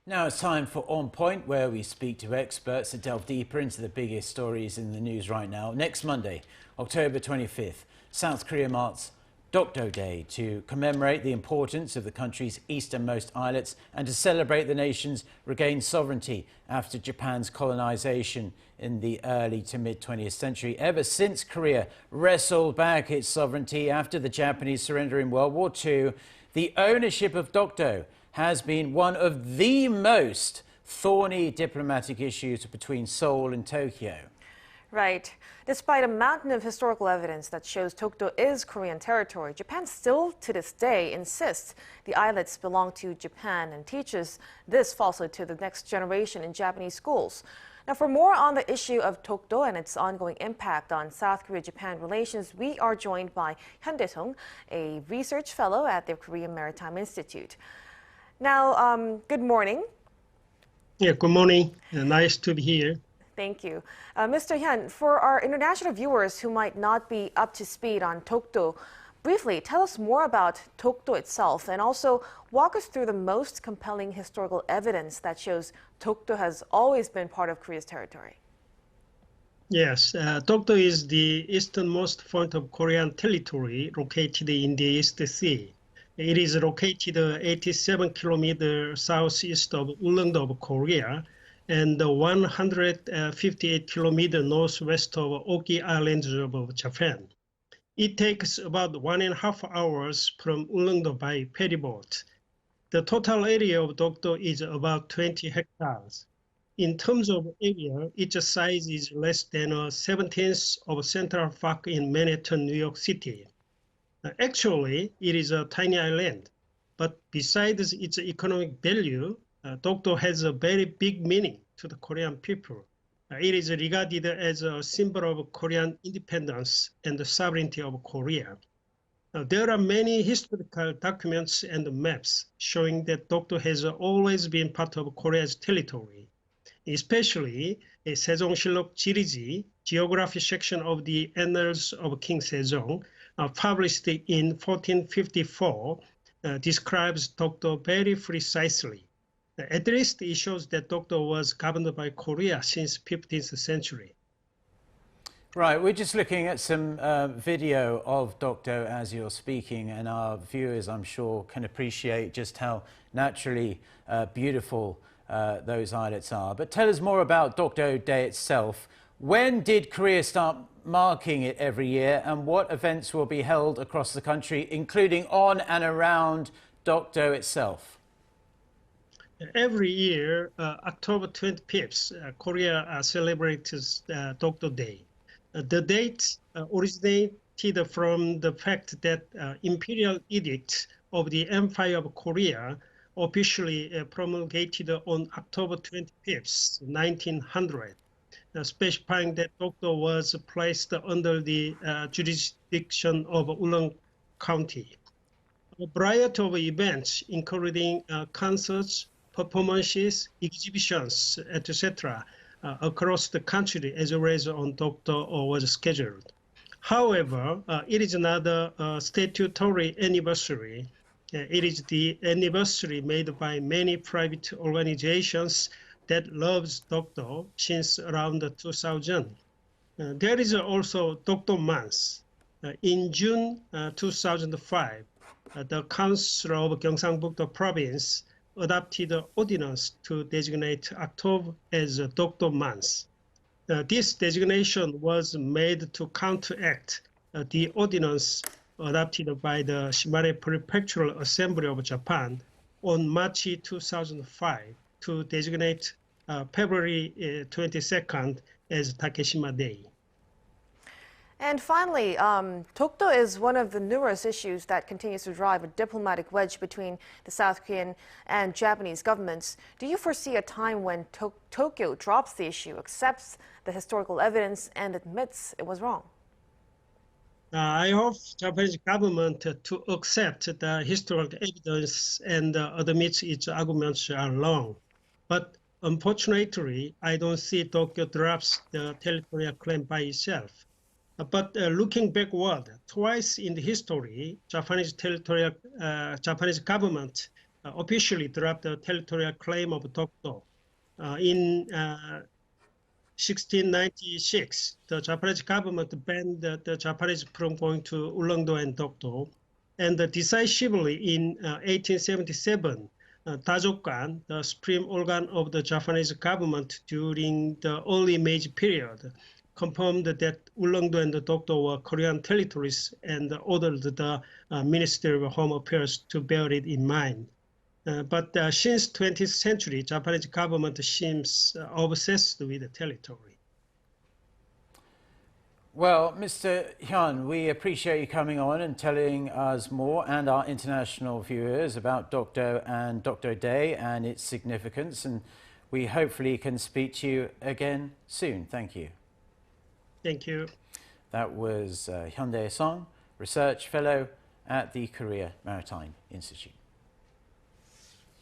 Now it's time for On Point, where we speak to experts to delve deeper into the biggest stories in the news right now. Next Monday, October 25th, South Korea marks Dokdo Day to commemorate the importance of the country's easternmost islets and to celebrate the nation's regained sovereignty after Japan's colonization in the early to mid-20th century. Ever since Korea wrestled back its sovereignty after the Japanese surrender in World War II, the ownership of Dokdo has been one of the most thorny diplomatic issues between Seoul and Tokyo. Right. Despite a mountain of historical evidence that shows Dokdo is Korean territory, Japan still to this day insists the islets belong to Japan and teaches this falsehood to the next generation in Japanese schools. Now, for more on the issue of Dokdo and its ongoing impact on South Korea-Japan relations, we are joined by Hyun Dae-song, a research fellow at the Korea Maritime Institute. Now, good morning. Yeah, good morning. Nice to be here. Thank you. Mr. Hyun, for our international viewers who might not be up to speed on Dokdo, briefly tell us more about Dokdo itself and also walk us through the most compelling historical evidence that shows Dokdo has always been part of Korea's territory. Yes, Dokdo is the easternmost point of Korean territory located in the East Sea. It is located 87 kilometers southeast of Ulleungdo of Korea and 158 kilometers northwest of Oki Islands of Japan. It takes about 1.5 hours from Ulleungdo by ferryboat. The total area of Dokdo is about 20 hectares. In terms of area, its size is less than a 17th of Central Park in Manhattan, New York City. Actually, it is a tiny island, but besides its economic value, Dokdo has a very big meaning to the Korean people. It is regarded as a symbol of Korean independence and the sovereignty of Korea. There are many historical documents and maps showing that Dokdo has always been part of Korea's territory, especially a 세종실록 지리지, geography section of the Annals of King Sejong, published in 1454, describes Dokdo very precisely. At least it shows that Dokdo was governed by Korea since 15th century. Right, we're just looking at some video of Dokdo as you're speaking, and our viewers, I'm sure, can appreciate just how naturally beautiful those islets are. But tell us more about Dokdo Day itself. When did Korea start marking it every year, and what events will be held across the country, including on and around Dokdo itself? Every year, October 25th, Korea celebrates Dokdo Day. The date originated from the fact that Imperial Edict of the Empire of Korea officially promulgated on October 25th, 1900, specifying that Dokdo was placed under the jurisdiction of Ulleung County. A variety of events, including concerts, performances, exhibitions, etc., across the country as a result on Dokdo was scheduled. However, it is not a statutory anniversary. It is the anniversary made by many private organizations that loves Dokdo since around 2000. There is also Dokdo Month. In June 2005, the Council of Gyeongsang-Buk-do Province adopted an ordinance to designate October as Dokdo Month. This designation was made to counteract the ordinance adopted by the Shimane Prefectural Assembly of Japan on March 2005 to designate February 22nd as Takeshima Day. And finally, Dokdo is one of the numerous issues that continues to drive a diplomatic wedge between the South Korean and Japanese governments. Do you foresee a time when Tokyo drops the issue, accepts the historical evidence, and admits it was wrong? I hope Japanese government to accept the historical evidence and admit its arguments are wrong. But unfortunately, I don't see Tokyo drops the territorial claim by itself. But looking backward, twice in the history, Japanese government officially dropped the territorial claim of Dokdo. In 1696, the Japanese government banned the Japanese from going to Ulleungdo and Dokdo. And decisively in 1877, Dajokkan, the supreme organ of the Japanese government during the early Meiji period, confirmed that Ulleungdo and Dokdo were Korean territories and ordered the Ministry of Home Affairs to bear it in mind. But since 20th century, Japanese government seems obsessed with the territory. Well, Mr. Hyun, we appreciate you coming on and telling us more and our international viewers about Dokdo and Dokdo Day and its significance. And we hopefully can speak to you again soon. Thank you. Thank you. That was Hyun Dae-song, Research Fellow at the Korea Maritime Institute.